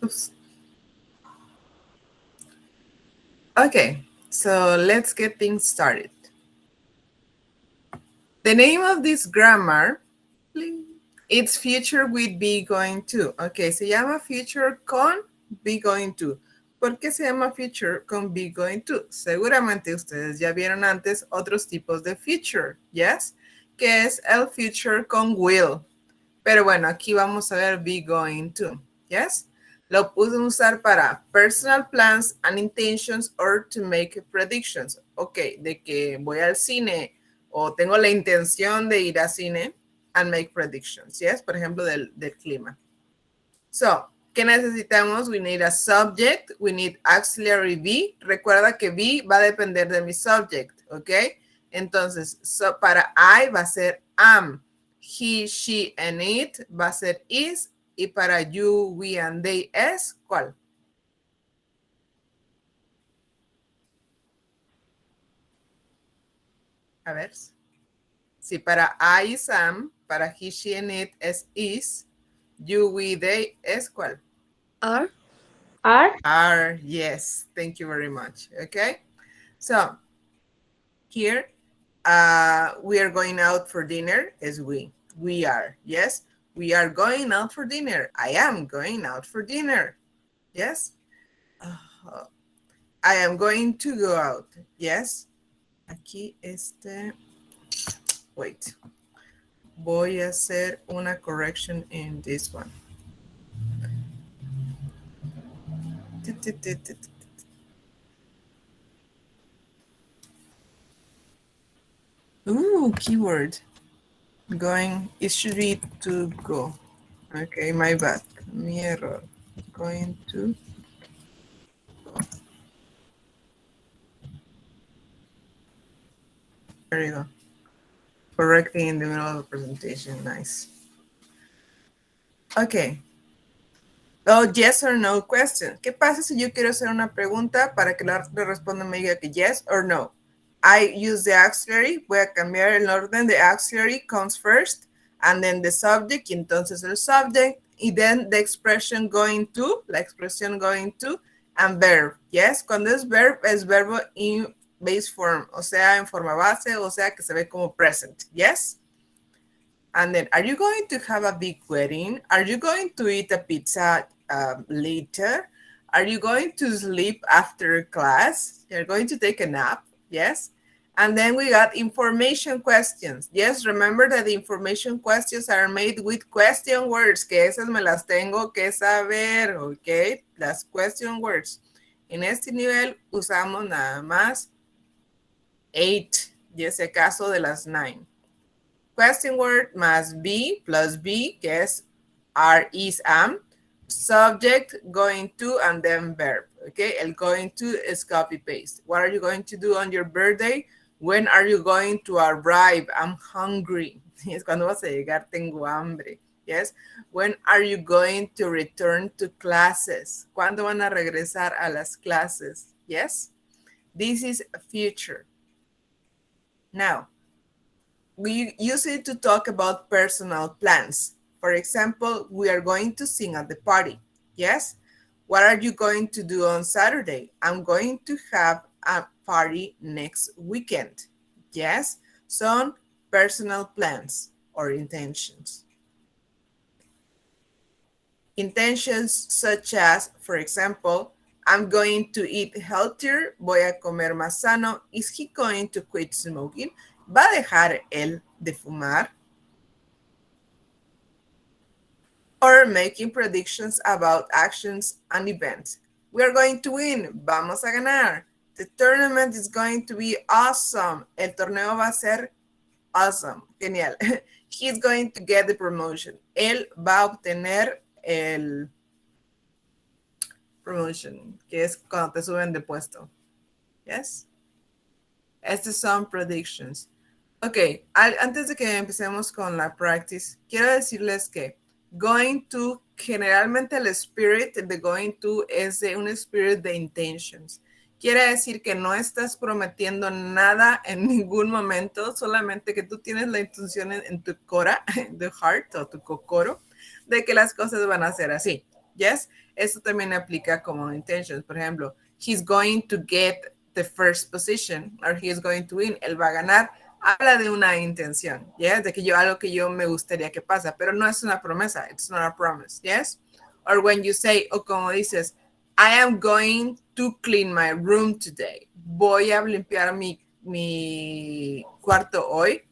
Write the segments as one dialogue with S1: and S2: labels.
S1: Oops. Okay, so let's get things started. The name of this grammar, it's future with be going to. Okay, se llama future con be going to. ¿Por qué se llama future con be going to? Seguramente ustedes ya vieron antes otros tipos de future, ¿yes? Que es el future con will. Pero bueno, aquí vamos a ver be going to, ¿yes? Lo pueden usar para personal plans and intentions or to make predictions. Ok, de que voy al cine o tengo la intención de ir al cine and make predictions, ¿yes? Por ejemplo, del clima. So, ¿qué necesitamos? We need a subject, we need auxiliary be. Recuerda que be va a depender de mi subject, ¿ok? Entonces, para I va a ser am. He, she, and it va a ser is. Y para you, we, and they es, ¿cuál? A ver. Si para I is am, para he, she, and it es is. You, we, they es, ¿cuál?
S2: Are.
S1: Are, yes. Thank you very much. Okay. So, here, we are going out for dinner is we. We are, yes. We are going out for dinner. I am going out for dinner. Yes. I am going to go out. Yes. Aquí wait. Voy a hacer una correction in this one. Ooh, keyword. Going, it should be to go. Okay, my bad. Mi error. Going to go. There you go. Correctly in the middle of the presentation. Nice. Okay. Oh, yes or no question. ¿Qué pasa si yo quiero hacer una pregunta para que la responda me diga que yes or no? I use the auxiliary. Voy a cambiar el orden. The auxiliary comes first and then the subject. Y entonces el subject. Y then the expression going to. La expresión going to. And verb. Yes. Cuando es verbo in base form. O sea, en forma base. O sea, que se ve como present. Yes. And then, are you going to have a big wedding? Are you going to eat a pizza later? Are you going to sleep after class? You're going to take a nap, yes? And then we got information questions. Yes, remember that the information questions are made with question words, que esas me las tengo que saber, ¿ok? Las question words. En este nivel usamos nada más 8, y ese caso de las 9. Question word must be plus be, que es are, is, am. Subject, going to, and then verb. Okay, el going to is copy paste. What are you going to do on your birthday? When are you going to arrive? I'm hungry. Es cuando vas a llegar, tengo hambre. Yes. When are you going to return to classes? ¿Cuándo van a regresar a las clases? Yes. This is future. Now, we use it to talk about personal plans. For example, we are going to sing at the party. Yes? What are you going to do on Saturday? I'm going to have a party next weekend. Yes? Son personal plans or intentions. Intentions such as, for example, I'm going to eat healthier, voy a comer más sano. Is he going to quit smoking? ¿Va a dejar él de fumar? Or making predictions about actions and events. We are going to win. Vamos a ganar. The tournament is going to be awesome. El torneo va a ser awesome. Genial. He's going to get the promotion. Él va a obtener el promotion, que es cuando te suben de puesto. Yes? Estas son predictions. Ok, antes de que empecemos con la practice, quiero decirles que going to, generalmente el spirit de going to es de un spirit de intentions. Quiere decir que no estás prometiendo nada en ningún momento, solamente que tú tienes la intención en tu cora, the heart o tu cocoro, de que las cosas van a ser así. Yes, esto también aplica como intentions. Por ejemplo, he's going to get the first position or he is going to win. Él va a ganar. Habla de una intención, yes, de que yo algo que yo me gustaría que pasa, pero no es una promesa. It's not a promise, yes. Or when you say, o como dices, I am going to clean my room today. Voy a limpiar mi cuarto hoy.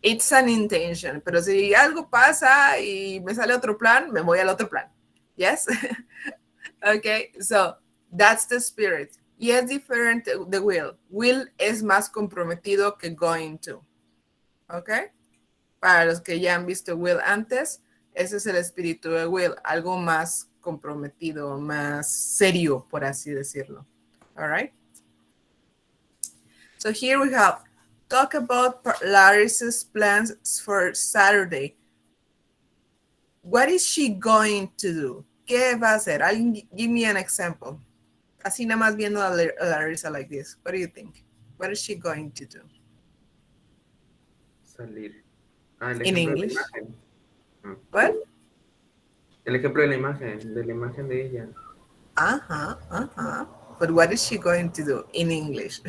S1: It's an intention, pero si algo pasa y me sale otro plan, me voy al otro plan. Yes? Okay, so that's the spirit. Y es diferente de will. Will es más comprometido que going to. Okay? Para los que ya han visto will antes, ese es el espíritu de will, algo más comprometido, más serio, por así decirlo. All right? So here we have talk about Larissa's plans for Saturday. What is she going to do? ¿Qué va a hacer? Give me an example. Así nada más viendo a Larissa like this. What do you think? What is she going to do?
S2: Salir. El
S1: In
S2: ejemplo de la
S1: English?
S2: imagen.
S1: What?
S2: El ejemplo de la imagen de ella.
S1: But what is she going to do in English?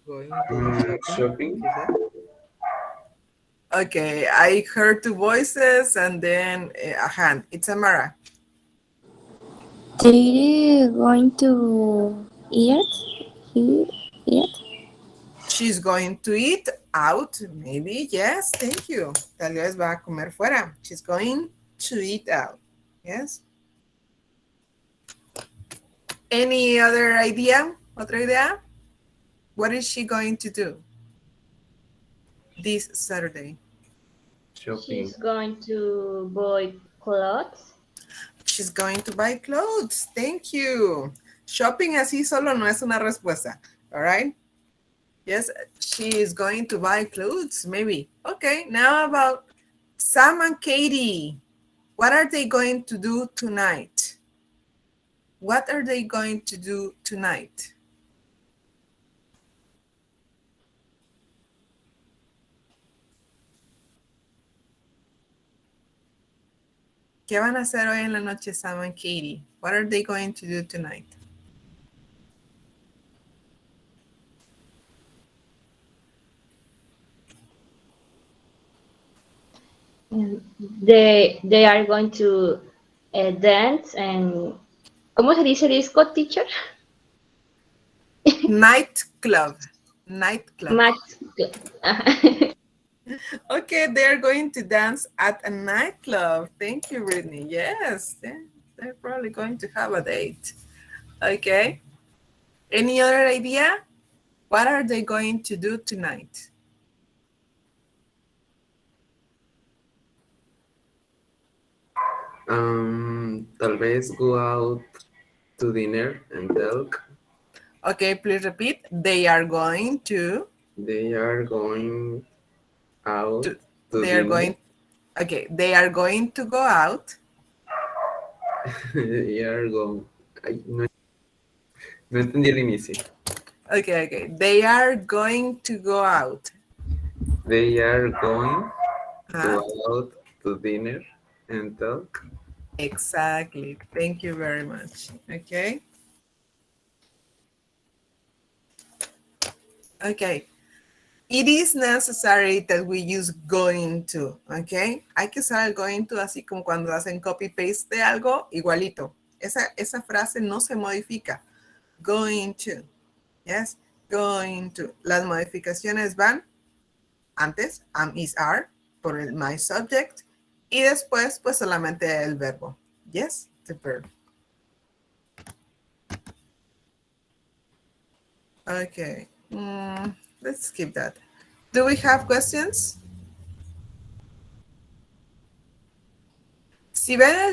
S1: Going to do shopping?
S2: Shopping.
S1: Okay, I heard two voices and then a hand. It's Amara.
S3: They going to eat?
S1: She's going to eat out, maybe. Yes, thank you. Tal vez va a comer fuera. She's going to eat out. Yes. Any other idea? ¿Otra idea? What is she going to do this Saturday?
S2: Shopping.
S4: She's going to buy clothes.
S1: She's going to buy clothes. Thank you. Shopping así solo no es una respuesta. All right? Yes, she is going to buy clothes, maybe. Okay, now about Sam and Katie. What are they going to do tonight? What are they going to do tonight? ¿Qué van a hacer hoy en la noche, Sam and Katie? What are they going to do tonight?
S4: They are going to dance and ¿cómo se dice disco, teacher?
S1: Nightclub.
S4: Ajá.
S1: Okay, they're going to dance at a nightclub. Thank you, Brittany. Yes, they're probably going to have a date. Okay. Any other idea? What are they going to do tonight?
S2: Tal vez go out to dinner and talk.
S1: Okay, please repeat. They are going to.
S2: They are going out to
S1: They are
S2: dinner.
S1: going. Okay, they are going to go out.
S2: They are going. Ay, no entendí el inicio.
S1: Okay. They are going to go out.
S2: They are going to go out to dinner and talk.
S1: Exactly. Thank you very much. Okay. Okay. It is necessary that we use going to, okay? Hay que usar el going to así como cuando hacen copy-paste de algo, igualito. Esa frase no se modifica. Going to, yes? Going to. Las modificaciones van antes, am, is, are, por el my subject, y después, pues solamente el verbo. Yes, the verb. Okay. Let's skip that. Do we have questions? Si ven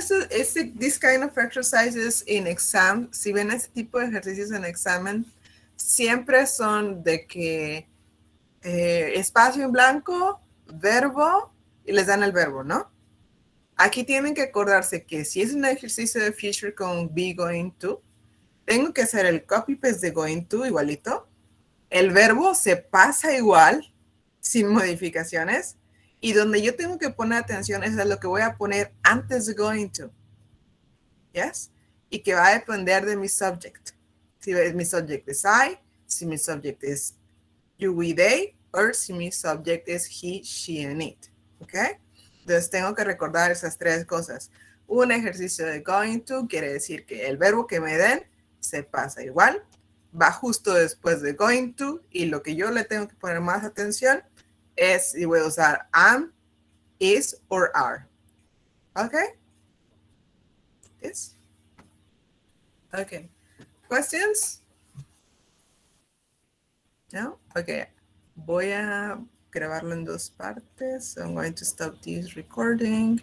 S1: this kind of exercises in exam, si ven este tipo de ejercicios en examen, siempre son de que espacio en blanco, verbo, y les dan el verbo, ¿no? Aquí tienen que acordarse que si es un ejercicio de future con be going to, tengo que hacer el copy paste de going to igualito. El verbo se pasa igual, sin modificaciones. Y donde yo tengo que poner atención es a lo que voy a poner antes de going to. Yes? Y que va a depender de mi subject. Si mi subject es I, si mi subject es you, we, they, or si mi subject es he, she, and it. ¿Ok? Entonces tengo que recordar esas tres cosas. Un ejercicio de going to quiere decir que el verbo que me den se pasa igual, va justo después de going to, y lo que yo le tengo que poner más atención es si voy a usar am, is, or are. ¿Ok? Yes. Ok. Questions? No? Ok. Voy a grabarlo en dos partes. So I'm going to stop this recording.